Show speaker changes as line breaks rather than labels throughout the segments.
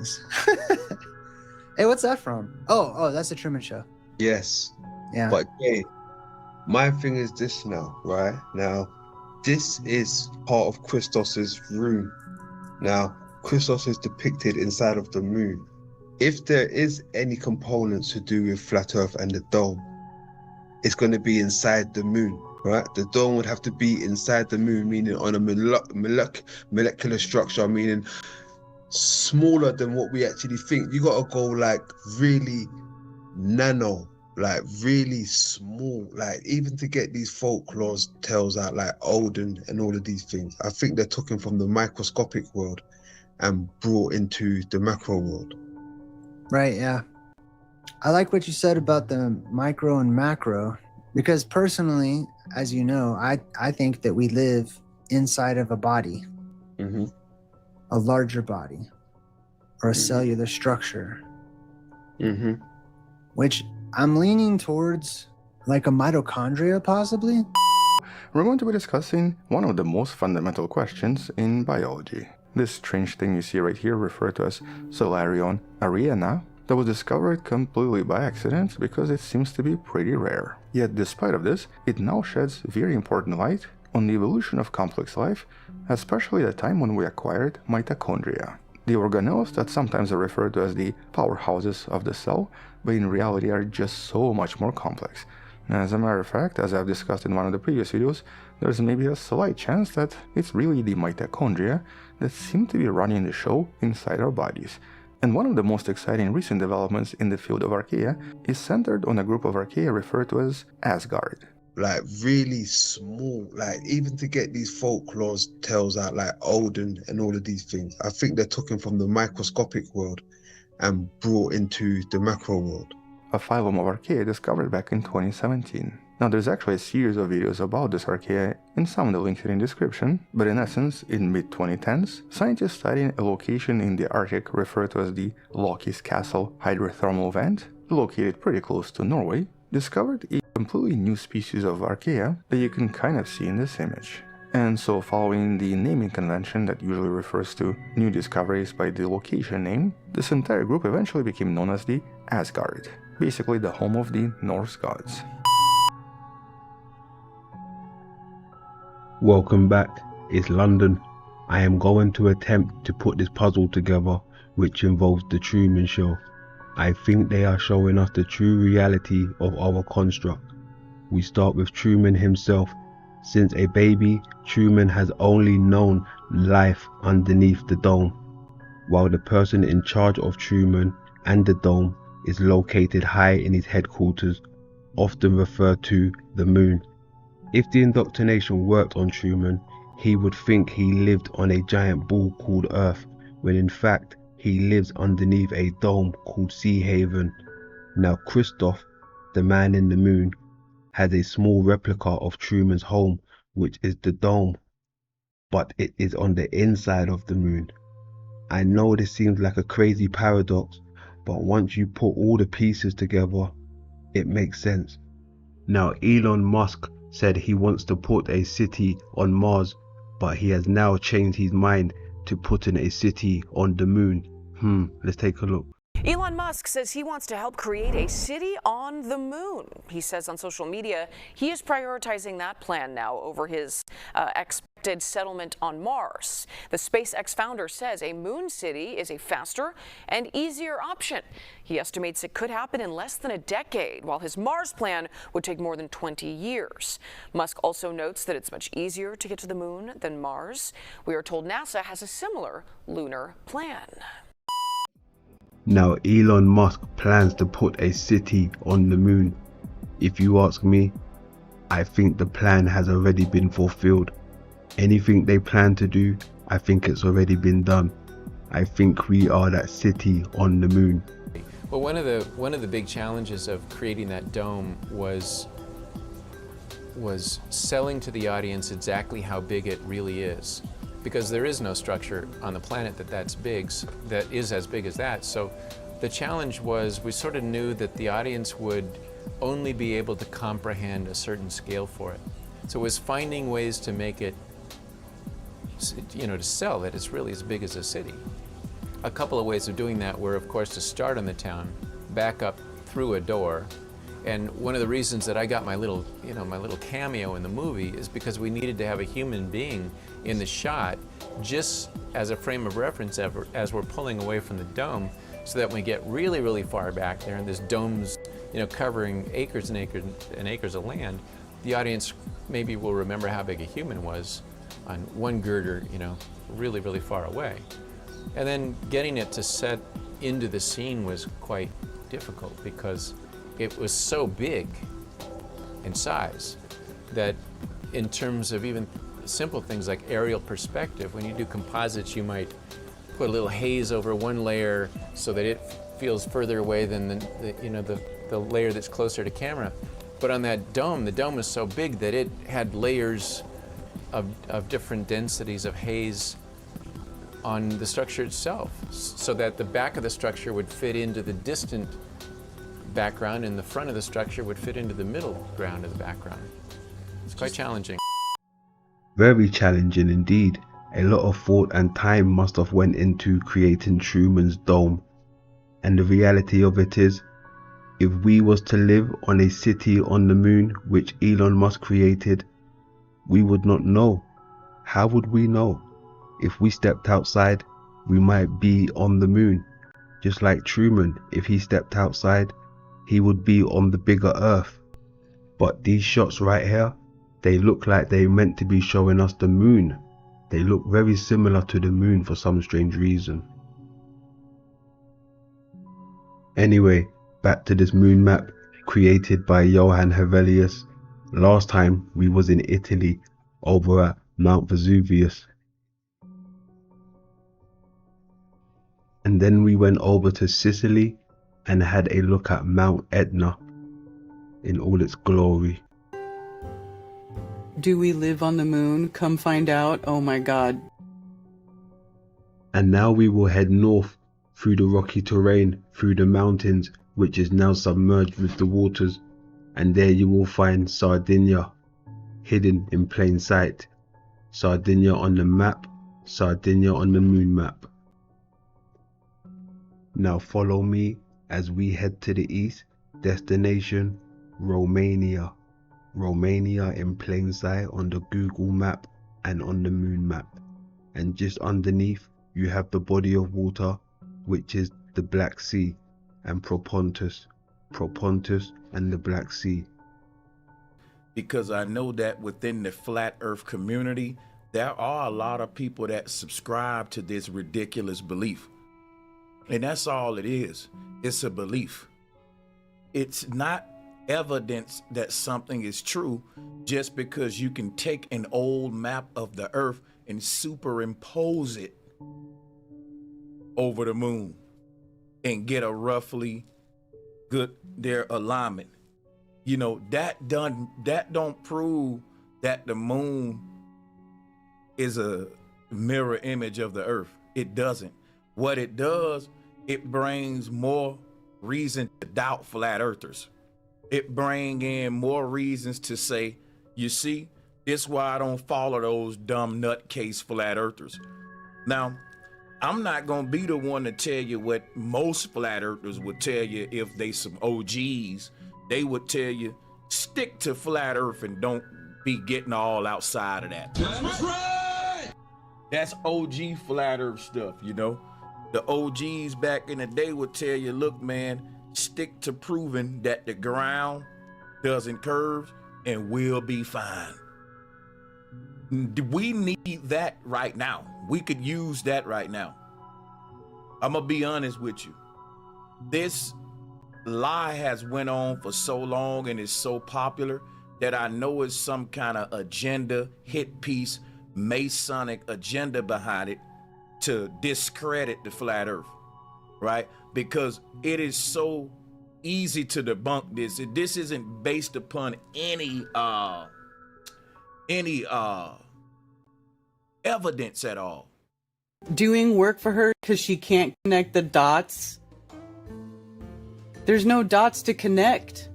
things. Hey, what's that from? Oh, that's the Truman Show.
Yes.
Yeah.
But hey, my thing is this now, right? Now, this is part of Christos's room. Now, Christos is depicted inside of the moon. If there is any components to do with flat Earth and the dome, it's going to be inside the moon, right? The dome would have to be inside the moon, meaning on a molecular structure, meaning smaller than what we actually think. You got to go like really nano, like really small, like even to get these folklore tales out, like Odin and all of these things. I think they're taken from the microscopic world and brought into the macro world.
Right, yeah. I like what you said about the micro and macro, because personally, as you know, I think that we live inside of a body, a larger body, or a cellular structure, which I'm leaning towards like a mitochondria, possibly.
We're going to be discussing one of the most fundamental questions in biology. This strange thing you see right here, referred to as Solarion ariana, that was discovered completely by accident because it seems to be pretty rare. Yet despite of this, it now sheds very important light on the evolution of complex life, especially the time when we acquired mitochondria. The organelles that sometimes are referred to as the powerhouses of the cell, but in reality are just so much more complex. As a matter of fact, as I've discussed in one of the previous videos, there's maybe a slight chance that it's really the mitochondria that seem to be running the show inside our bodies. And one of the most exciting recent developments in the field of archaea is centered on a group of archaea referred to as Asgard.
Like really small, like even to get these folklore tales out, like Odin and all of these things. I think they're taken from the microscopic world and brought into the macro world.
A phylum of archaea discovered back in 2017. Now there's actually a series of videos about this archaea in some of the links in the description, but in essence, in mid-2010s, scientists studying a location in the Arctic referred to as the Loki's Castle hydrothermal vent, located pretty close to Norway, discovered a completely new species of archaea that you can kind of see in this image. And so following the naming convention that usually refers to new discoveries by the location name, this entire group eventually became known as the Asgard, basically the home of the Norse gods.
Welcome back, it's London. I am going to attempt to put this puzzle together, which involves the Truman Show. I think they are showing us the true reality of our construct. We start with Truman himself. Since a baby, Truman has only known life underneath the dome, while the person in charge of Truman and the dome is located high in his headquarters, often referred to the moon. If the indoctrination worked on Truman, he would think he lived on a giant ball called Earth, when in fact he lives underneath a dome called Sea Haven. Now Christoph, the man in the moon, has a small replica of Truman's home, which is the dome, but it is on the inside of the moon. I know this seems like a crazy paradox, but once you put all the pieces together, it makes sense. Now Elon Musk said he wants to put a city on Mars, but he has now changed his mind to putting a city on the moon. Let's take a look.
Elon Musk says he wants to help create a city on the moon. He says on social media he is prioritizing that plan now over his expected settlement on Mars. The SpaceX founder says a moon city is a faster and easier option. He estimates it could happen in less than a decade, while his Mars plan would take more than 20 years. Musk also notes that it's much easier to get to the moon than Mars. We are told NASA has a similar lunar plan.
Now Elon Musk plans to put a city on the moon. If you ask me, I think the plan has already been fulfilled. Anything they plan to do, I think it's already been done. I think we are that city on the moon.
Well, one of the big challenges of creating that dome was selling to the audience exactly how big it really is. Because there is no structure on the planet that is as big as that. So the challenge was, we sort of knew that the audience would only be able to comprehend a certain scale for it. So it was finding ways to make it, to sell that it's really as big as a city. a couple of ways of doing that were, of course, to start on the town, back up through a door. And one of the reasons that I got my little cameo in the movie is because we needed to have a human being in the shot just as a frame of reference as we're pulling away from the dome, so that when we get really, really far back there and this dome's covering acres and acres and acres of land, the audience maybe will remember how big a human was on one girder, really, really far away. And then getting it to set into the scene was quite difficult because it was so big in size that in terms of even simple things like aerial perspective, when you do composites, you might put a little haze over one layer so that it feels further away than the layer that's closer to camera. But on that dome, the dome was so big that it had layers of different densities of haze on the structure itself, so that the back of the structure would fit into the distant background and the front of the structure would fit into the middle ground of the background. It's quite challenging.
Very challenging indeed. A lot of thought and time must have went into creating Truman's dome. And the reality of it is, if we was to live on a city on the moon which Elon Musk created, we would not know. How would we know? If we stepped outside, we might be on the moon. Just like Truman, if he stepped outside, he would be on the bigger Earth. But these shots right here, they look like they meant to be showing us the moon. They look very similar to the moon for some strange reason. Anyway, back to this moon map created by Johann Hevelius. Last time we was in Italy over at Mount Vesuvius. And then we went over to Sicily and had a look at Mount Etna in all its glory.
Do we live on the moon? Come find out. Oh my God.
And now we will head north through the rocky terrain, through the mountains, which is now submerged with the waters. And there you will find Sardinia, hidden in plain sight. Sardinia on the map, Sardinia on the moon map. Now follow me as we head to the east, destination Romania. Romania in plain sight on the Google map and on the moon map. And just underneath you have the body of water, which is the Black Sea, and Propontis and the Black Sea.
Because I know that within the flat earth community, there are a lot of people that subscribe to this ridiculous belief. And that's all it is. It's a belief. It's not evidence that something is true just because you can take an old map of the earth and superimpose it over the moon and get a roughly good their alignment. That don't prove that the moon is a mirror image of the earth. It doesn't. What it does, it brings more reason to doubt flat earthers. It brings in more reasons to say, you see, this is why I don't follow those dumb nutcase flat earthers. Now, I'm not going to be the one to tell you what most flat earthers would tell you if they some OGs. They would tell you, stick to flat earth and don't be getting all outside of that. That's right! That's OG flat earth stuff, The OGs back in the day would tell you, look, man, stick to proving that the ground doesn't curve and we'll be fine. We need that right now. We could use that right now. I'm gonna be honest with you. This lie has went on for so long and is so popular that I know it's some kind of agenda, hit piece, Masonic agenda behind it to discredit the flat earth, right? Because it is so easy to debunk this. This isn't based upon any evidence at all.
Doing work for her because she can't connect the dots. There's no dots to connect.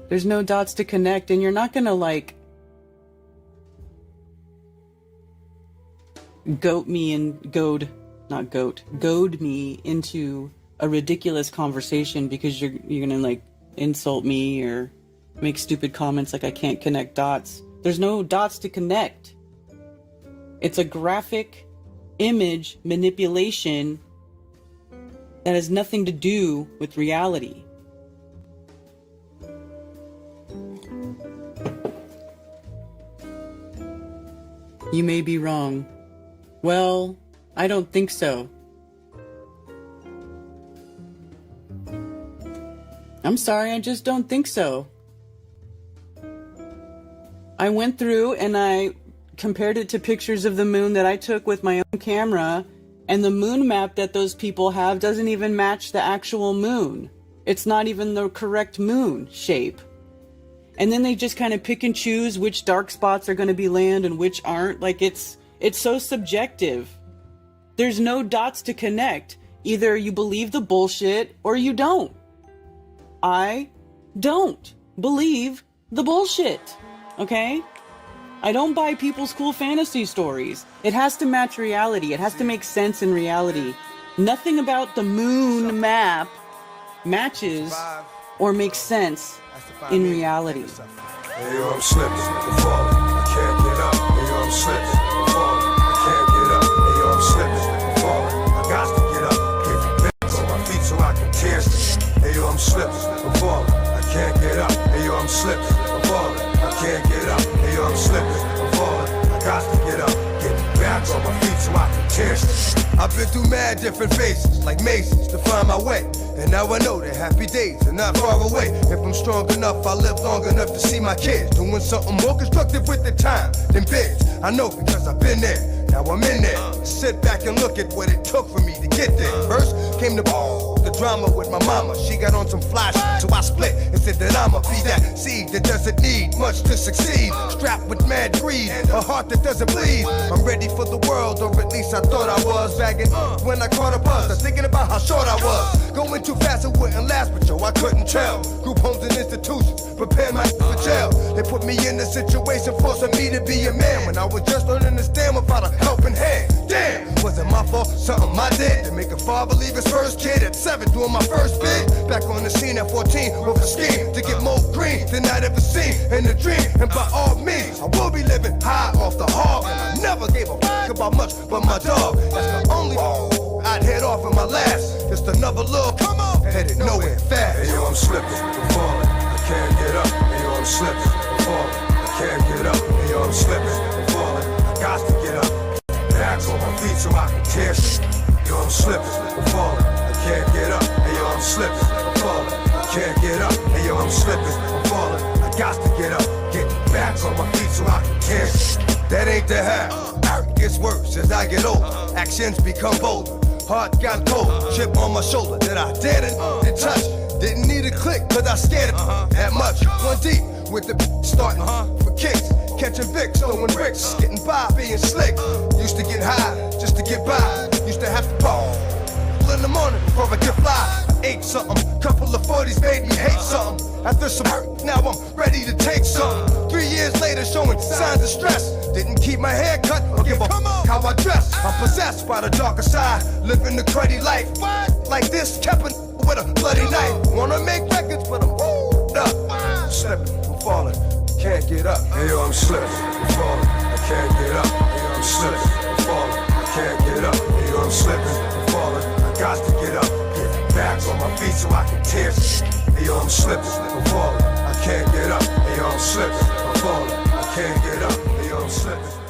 There's no dots to connect, and you're not gonna goat me and goad goad me into a ridiculous conversation because you're gonna like insult me or make stupid comments like I can't connect dots. There's no dots to connect. It's a graphic image manipulation that has nothing to do with reality. You may be wrong. Well, I don't think so. I'm sorry, I just don't think so. I went through and I compared it to pictures of the moon that I took with my own camera, and the moon map that those people have doesn't even match the actual moon. It's not even the correct moon shape. And then they just kind of pick and choose which dark spots are going to be land and which aren't. Like it's so subjective. There's no dots to connect. Either you believe the bullshit or you don't. I don't believe the bullshit, okay? I don't buy people's cool fantasy stories. It has to match reality. It has to make sense in reality. Nothing about the moon map matches or makes sense in reality.
Hey, yo, I'm slipping, I'm falling, I can't get up. Hey, yo, I'm slipping, I'm falling, I can't get up. Hey, yo, I'm slipping, I'm falling, I got to get up. Get back on my feet so I can tear. Hey, yo, I'm slipping, I'm falling, I can't get up. Hey, yo, I'm slipping, I'm falling, I can't get up. Hey, yo, I'm slipping, I'm falling, I got to get up. Get back on my feet so I can tear. I've been through mad different phases, like mazes, to find my way. And now I know that happy days are not far away. If I'm strong enough, I'll live long enough to see my kids doing something more constructive with the time than bids. I know because I've been there, now I'm in there. Sit back and look at what it took for me to get there. First came the drama with my mama. She got on some fly shit, so I split and said that I'ma be that seed that doesn't need much to succeed. Strapped with mad greed, a heart that doesn't bleed. I'm ready for the world, or at least I thought I was. Bagging when I caught a buzz, I'm thinking about how short I was. Going too fast, it wouldn't last, but yo, I couldn't tell. Group homes and institutions, prepare my for jail. They put me in a situation, forcing me to be a man when I was just learning to stand without a helping hand. Damn, was it my fault? Something I did to make a father leave his first kid at 7 doing my first bid. Back on the scene at 14 with a scheme to get more green than I'd ever seen in a dream. And by all means, I will be living high off the hog. And I never gave a fuck about much but my dog. That's the only I'd head off in my last. Just another little come on, headed nowhere fast. Hey yo, I'm slipping, I'm falling, I can't get up. Hey yo, I'm slipping, I'm falling, I can't get up. Hey yo, I'm slipping, I'm falling, I got to get up. Back on my feet so I can tear shit. Yo, I'm slipping, I'm falling, I can't get up. Hey yo, I'm slipping, I'm falling, I can't get up. Hey yo, I'm slipping, I'm falling, I got to get up. Get back on my feet so I can tear shit. That ain't the half. It gets worse as I get older. Actions become bolder. Heart got cold. Chip on my shoulder that I didn't touch. Didn't need a click, cause I scared it that much. One deep with the starting for kicks. Catching Vicks, throwing bricks, getting by, being slick. Used to get high just to get by. Used to have to ball in the morning before I get fly. I ate something, couple of 40s made me hate something. After some hurt, now I'm ready to take something. 3 years later, showing signs of stress. Didn't keep my hair cut or give a how I dress. I'm possessed by the darker side, living the cruddy life. Like this, kept it with a bloody knife. Wanna make records, but I'm up. Slipping, I'm falling, can't get up. Hey yo, I'm slipping, I'm falling, I can't get up. Hey yo, I'm slipping, I'm falling, I can't get up. Hey yo, I'm slipping, I'm falling, I got to get up. Get back on my feet so I can tear. Hey yo, I'm slipping, I'm falling, I can't get up. Hey yo, I'm slipping, I'm falling, I can't get up. Hey yo, I'm slipping.